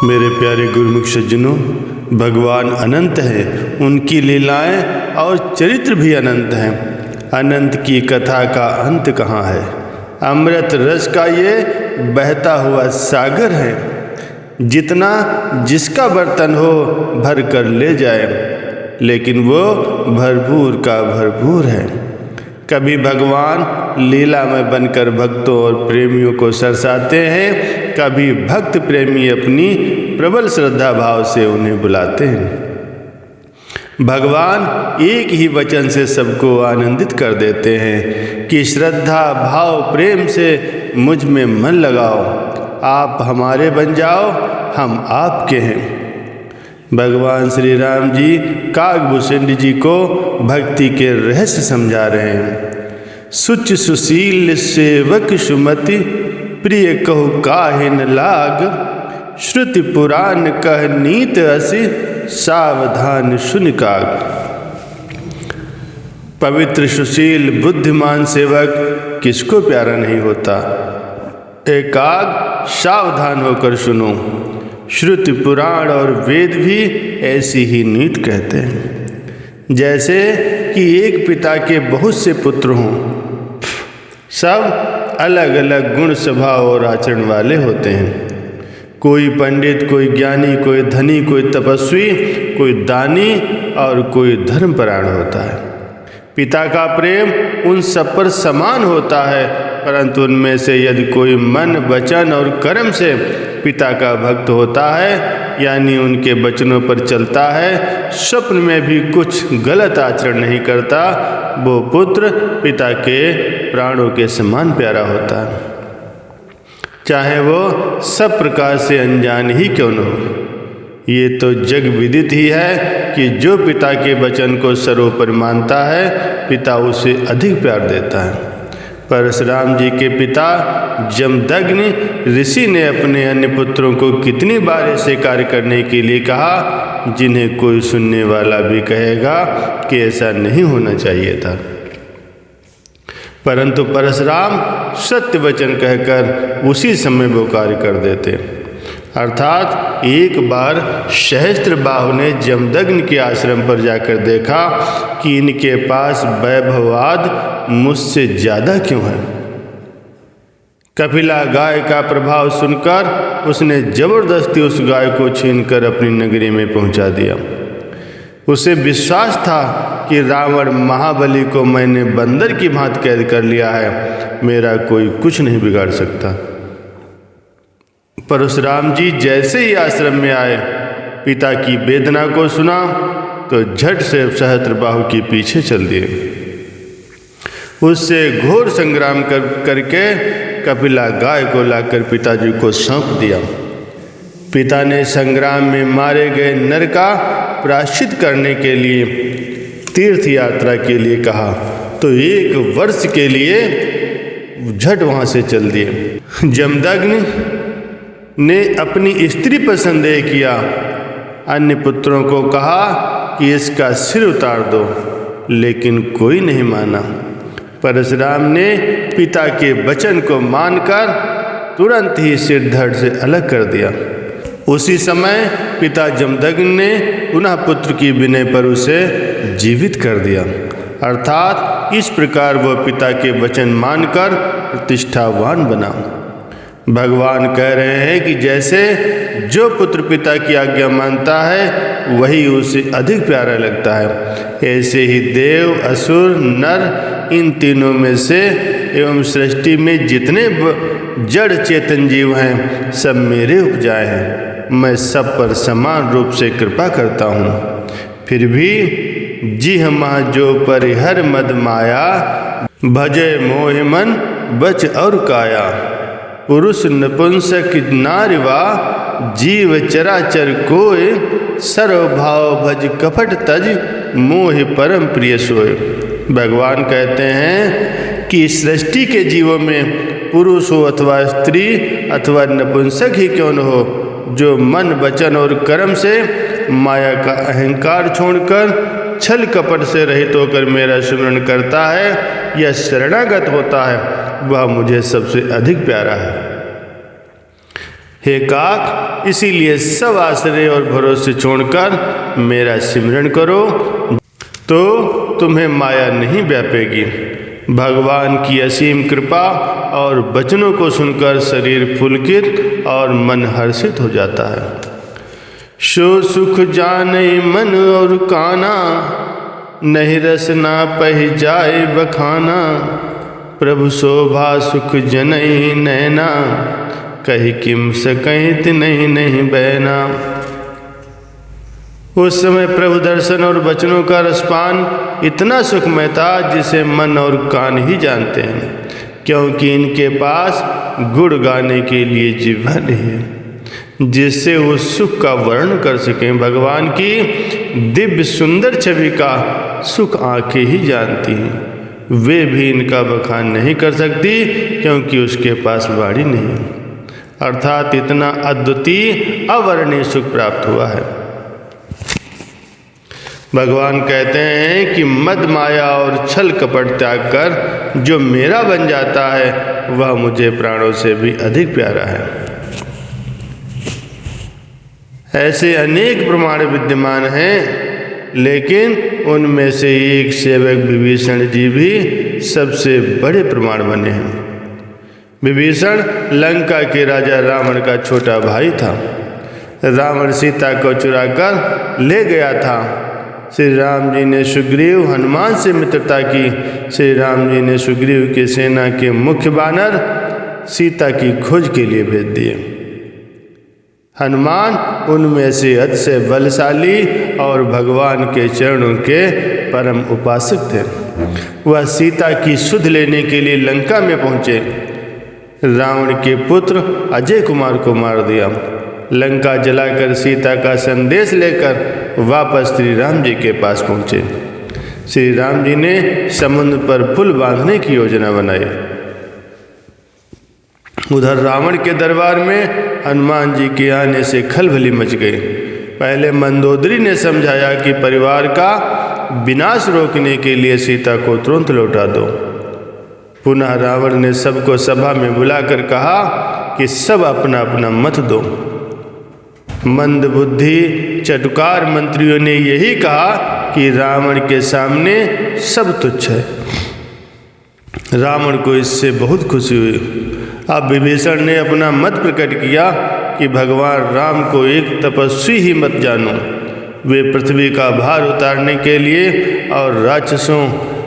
मेरे प्यारे गुरुमुख सज्जनों, भगवान अनंत हैं, उनकी लीलाएं और चरित्र भी अनंत हैं। अनंत की कथा का अंत कहाँ है। अमृत रस का ये बहता हुआ सागर है, जितना जिसका बर्तन हो भर कर ले जाए, लेकिन वो भरपूर का भरपूर है। कभी भगवान लीला में बनकर भक्तों और प्रेमियों को सरसाते हैं, कभी भक्त प्रेमी अपनी प्रबल श्रद्धा भाव से उन्हें बुलाते हैं। भगवान एक ही वचन से सबको आनंदित कर देते हैं कि श्रद्धा भाव प्रेम से मुझ में मन लगाओ, आप हमारे बन जाओ, हम आपके हैं। भगवान श्री राम जी काकभूषण जी को भक्ति के रहस्य समझा रहे हैं। सुच सुशील सेवक सुमति, प्रिय कहु काहे न लाग, श्रुति पुराण कह नीत असि, सावधान सुन काग। पवित्र सुशील बुद्धिमान सेवक किसको प्यारा नहीं होता। एकाग सावधान होकर सुनो, श्रुति पुराण और वेद भी ऐसी ही नीत कहते हैं। जैसे कि एक पिता के बहुत से पुत्र हों, सब अलग अलग गुण स्वभाव और आचरण वाले होते हैं। कोई पंडित, कोई ज्ञानी, कोई धनी, कोई तपस्वी, कोई दानी और कोई धर्मपरायण होता है। पिता का प्रेम उन सब पर समान होता है, परंतु उनमें से यदि कोई मन, वचन और कर्म से पिता का भक्त होता है, यानी उनके वचनों पर चलता है, स्वप्न में भी कुछ गलत आचरण नहीं करता, वो पुत्र पिता के प्राणों के समान प्यारा होता है, चाहे वो सब प्रकार से अनजान ही क्यों न हो। ये तो जग विदित ही है कि जो पिता के वचन को सर्वोपरि मानता है, पिता उसे अधिक प्यार देता है। परशुराम जी के पिता जमदग्नि ऋषि ने अपने अन्य पुत्रों को कितनी बार ऐसे कार्य करने के लिए कहा, जिन्हें कोई सुनने वाला भी कहेगा कि ऐसा नहीं होना चाहिए था, परंतु परशुराम सत्य वचन कहकर उसी समय वो कार्य कर देते। अर्थात एक बार सहस्त्रबाहु ने जमदग्नि के आश्रम पर जाकर देखा कि इनके पास वैभवाद मुझसे ज़्यादा क्यों है। कपिला गाय का प्रभाव सुनकर उसने जबरदस्ती उस गाय को छीनकर अपनी नगरी में पहुंचा दिया। उसे विश्वास था कि रावण महाबली को मैंने बंदर की भांति कैद कर लिया है, मेरा कोई कुछ नहीं बिगाड़ सकता। परशुराम जी जैसे ही आश्रम में आए, पिता की वेदना को सुना तो झट से सहस्त्रबाहु के पीछे चल दिए। उससे घोर संग्राम करके कपिला गाय को लाकर पिताजी को सौंप दिया। पिता ने संग्राम में मारे गए नर का प्रायश्चित करने के लिए तीर्थ यात्रा के लिए कहा, तो 1 वर्ष के लिए झट वहाँ से चल दिए। जमदग्नि ने अपनी स्त्री पर संदेह किया, अन्य पुत्रों को कहा कि इसका सिर उतार दो, लेकिन कोई नहीं माना। परशुराम ने पिता के वचन को मानकर तुरंत ही सिर धड़ से अलग कर दिया। उसी समय पिता जमदग्नि ने पुनः पुत्र की विनय पर उसे जीवित कर दिया। अर्थात इस प्रकार वह पिता के वचन मानकर प्रतिष्ठावान बना। भगवान कह रहे हैं कि जैसे जो पुत्र पिता की आज्ञा मानता है, वही उसे अधिक प्यारा लगता है, ऐसे ही देव, असुर, नर, इन तीनों में से एवं सृष्टि में जितने जड़ चेतन जीव हैं, सब मेरे उपजाए हैं। मैं सब पर समान रूप से कृपा करता हूँ। फिर भी जिह मह जो परिहर मद माया, भजय मोह मन बच और काया, पुरुष नपुंसक नारिवा, जीव चराचर कोय, सर्वभाव भज कपट तज, मोह परम प्रिय सोय। भगवान कहते हैं कि सृष्टि के जीवों में पुरुष हो अथवा स्त्री अथवा नपुंसक ही क्यों न हो, जो मन, वचन और कर्म से माया का अहंकार छोड़कर छल कपट से रहित होकर मेरा स्मरण करता है या शरणागत होता है, वह मुझे सबसे अधिक प्यारा है। हे काक, इसीलिए सब आश्रय और भरोसे छोड़कर मेरा सिमरन करो, तो तुम्हें माया नहीं व्यापेगी। भगवान की असीम कृपा और वचनों को सुनकर शरीर पुलकित और मन हर्षित हो जाता है। सो सुख जाने मन और काना, नहीं रस ना पह जाए बखाना। प्रभु शोभा सुख जनई नैना, कही किम सकहित नहीं बहना। उस समय प्रभु दर्शन और वचनों का रसपान इतना सुखमय था जिसे मन और कान ही जानते हैं, क्योंकि इनके पास गुण गाने के लिए जिह्वा नहीं है जिससे वो सुख का वर्णन कर सकें। भगवान की दिव्य सुंदर छवि का सुख आंखें ही जानती हैं, वे भी इनका बखान नहीं कर सकती क्योंकि उसके पास वाणी नहीं, अर्थात इतना अद्वितीय अवर्णीय सुख प्राप्त हुआ है। भगवान कहते हैं कि मद माया और छल कपट त्याग कर जो मेरा बन जाता है वह मुझे प्राणों से भी अधिक प्यारा है। ऐसे अनेक प्रमाण विद्यमान हैं, लेकिन उनमें से एक सेवक विभीषण जी भी सबसे बड़े प्रमाण बने हैं। विभीषण लंका के राजा रावण का छोटा भाई था। रावण सीता को चुराकर ले गया था। श्री राम जी ने सुग्रीव हनुमान से मित्रता की। श्री राम जी ने सुग्रीव की सेना के मुख्य बानर सीता की खोज के लिए भेज दिए। हनुमान उनमें से अतिशय बलशाली और भगवान के चरणों के परम उपासक थे। वह सीता की सुध लेने के लिए लंका में पहुँचे। रावण के पुत्र अजय कुमार को मार दिया। लंका जलाकर सीता का संदेश लेकर वापस श्री राम जी के पास पहुँचे। श्री राम जी ने समुद्र पर पुल बांधने की योजना बनाई। उधर रावण के दरबार में हनुमान जी के आने से खलबली मच गई। पहले मंदोदरी ने समझाया कि परिवार का विनाश रोकने के लिए सीता को तुरंत लौटा दो। पुनः रावण ने सबको सभा में बुलाकर कहा कि सब अपना अपना मत दो। मंदबुद्धि चटुकार मंत्रियों ने यही कहा कि रावण के सामने सब तुच्छ है। रावण को इससे बहुत खुशी हुई। अब विभीषण ने अपना मत प्रकट किया कि भगवान राम को एक तपस्वी ही मत जानो। वे पृथ्वी का भार उतारने के लिए और राक्षसों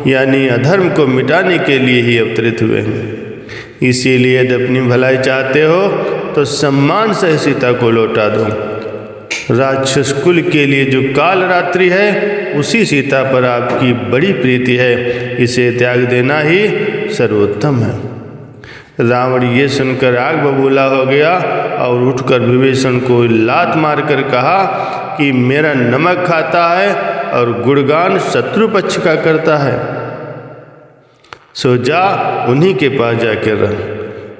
यानी अधर्म को मिटाने के लिए ही अवतरित हुए हैं। इसीलिए यदि अपनी भलाई चाहते हो तो सम्मान से सीता को लौटा दो। राक्षस कुल के लिए जो काल रात्रि है उसी सीता पर आपकी बड़ी प्रीति है, इसे त्याग देना ही सर्वोत्तम है। रावण ये सुनकर आग बबूला हो गया और उठकर विभीषण को लात मारकर कहा कि मेरा नमक खाता है और गुणगान शत्रु पक्ष का करता है, सो जा उन्हीं के पास जाकर रह।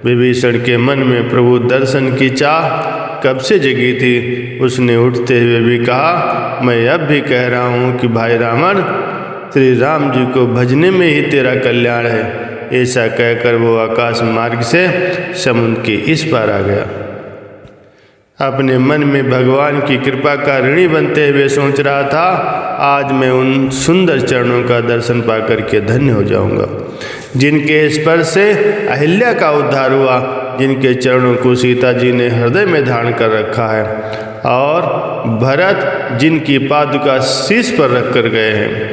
विभीषण के मन में प्रभु दर्शन की चाह कब से जगी थी। उसने उठते हुए भी कहा, मैं अब भी कह रहा हूँ कि भाई रावण, श्री राम जी को भजने में ही तेरा कल्याण है। ऐसा कहकर वो आकाश मार्ग से समुद्र के इस पार आ गया। अपने मन में भगवान की कृपा का ऋणी बनते हुए सोच रहा था, आज मैं उन सुंदर चरणों का दर्शन पाकर के धन्य हो जाऊंगा जिनके स्पर्श से अहिल्या का उद्धार हुआ, जिनके चरणों को सीता जी ने हृदय में धारण कर रखा है और भरत जिनकी पादुका शीश पर रख कर गए हैं।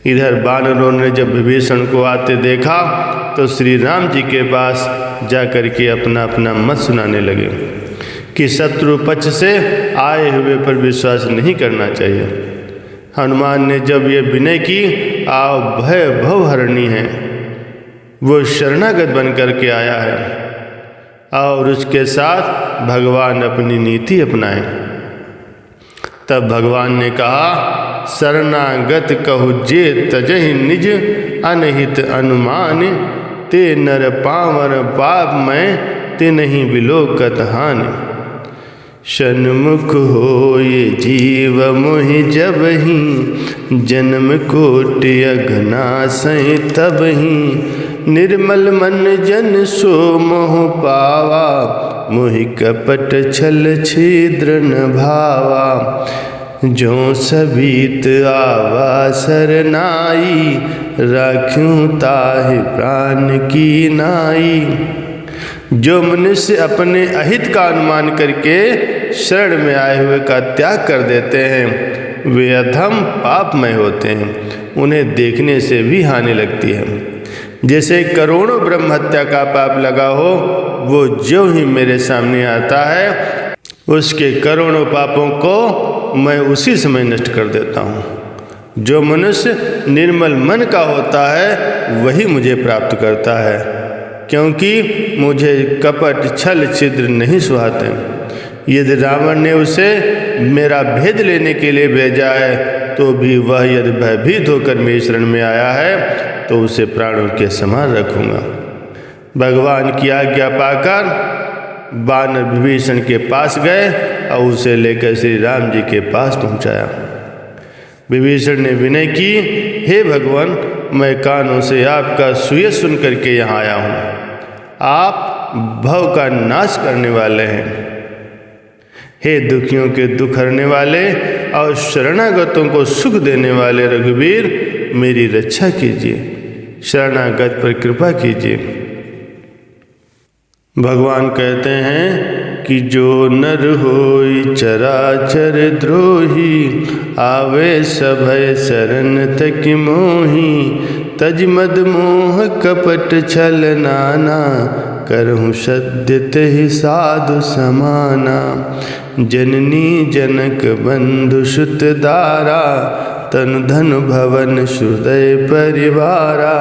इधर वानरों ने जब विभीषण को आते देखा तो श्री राम जी के पास जाकर के अपना अपना मत सुनाने लगे कि शत्रु पक्ष से आए हुए पर विश्वास नहीं करना चाहिए। हनुमान ने जब ये विनय की, आओ भय भवहरणी है, वो शरणागत बन करके आया है और उसके साथ भगवान अपनी नीति अपनाए। तब भगवान ने कहा, शरणागत कहु जे तजहि निज अनहित अनुमान, ते नर पावन पाप मैं ते नहीं विलोकत हानि। सन्मुख होए जीव मोहि जबहि, जन्म कोटि अघनासहि तबहि। निर्मल मन जन सो मोह पावा, मोहि कपट छल छिद्र न भावा। जो सबीत आवा सरनाई, राख्यूं ताहि प्राण की नाई। जो मनुष्य अपने अहित का अनुमान करके शरण में आए हुए का त्याग कर देते हैं, वे अधम पापमय होते हैं, उन्हें देखने से भी हानि लगती है। जैसे करोड़ों ब्रह्म हत्या का पाप लगा हो, वो जो ही मेरे सामने आता है, उसके करोड़ों पापों को मैं उसी समय नष्ट कर देता हूँ। जो मनुष्य निर्मल मन का होता है, वही मुझे प्राप्त करता है, क्योंकि मुझे कपट छल छिद्र नहीं सुहाते। यदि रावण ने उसे मेरा भेद लेने के लिए भेजा है, तो भी वह यदि भयभीत होकर मेरी शरण में आया है, तो उसे प्राणों के समान रखूँगा। भगवान की आज्ञा पाकर वानर विभीषण के पास गए और उसे लेकर श्री राम जी के पास पहुँचाया। विभीषण ने विनय की, हे भगवान, मैं कानों से आपका सुयश सुन करके यहाँ आया हूँ। आप भव का नाश करने वाले हैं। हे दुखियों के दुख हरने वाले और शरणागतों को सुख देने वाले रघुवीर, मेरी रक्षा कीजिए, शरणागत पर कृपा कीजिए। भगवान कहते हैं कि जो नर होई चराचर द्रोही, आवे सभय शरण तकि मोही। तज मद मोह कपट छल नाना, करहु सद्य तेहि साधु समाना। जननी जनक बंधु सुत दारा, तनु धन भवन हृदय परिवारा।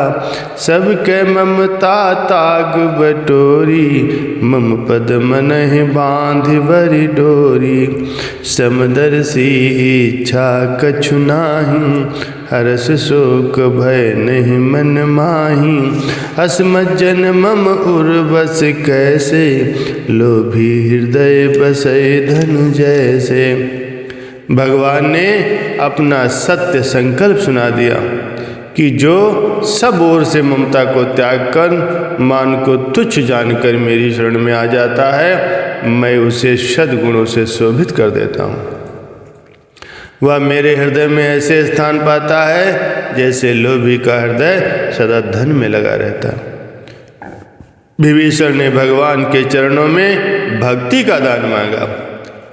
सबके ममता ताग बटोरी, मम पद मनहि बांधि बरि डोरी। समदर्शी इच्छा कछु नाही, हरस शोक भय नहीं मन माही। अस्मज्जन मम उर्वस कैसे, लोभी हृदय बसै धनु जैसे। भगवान ने अपना सत्य संकल्प सुना दिया कि जो सब ओर से ममता को त्याग कर मान को तुच्छ जानकर मेरी शरण में आ जाता है, मैं उसे सद्गुणों से शोभित कर देता हूँ। वह मेरे हृदय में ऐसे स्थान पाता है जैसे लोभी का हृदय सदा धन में लगा रहता है। विभीषण ने भगवान के चरणों में भक्ति का दान मांगा।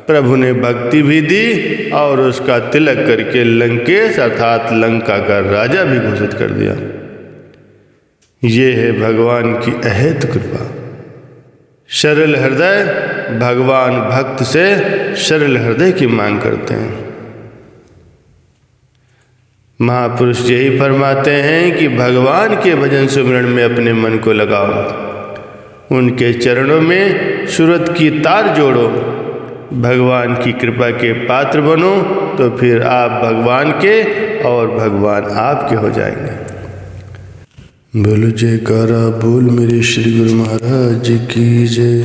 प्रभु ने भक्ति भी दी और उसका तिलक करके लंकेश अर्थात लंका का राजा भी घोषित कर दिया। ये है भगवान की अहेतु कृपा। सरल हृदय भगवान भक्त से सरल हृदय की मांग करते हैं। महापुरुष यही फरमाते हैं कि भगवान के भजन सुमिरन में अपने मन को लगाओ, उनके चरणों में सूरत की तार जोड़ो, भगवान की कृपा के पात्र बनो, तो फिर आप भगवान के और भगवान आपके हो जाएंगे। बोलो जयकारा बोल मेरे श्री गुरु महाराज की जय।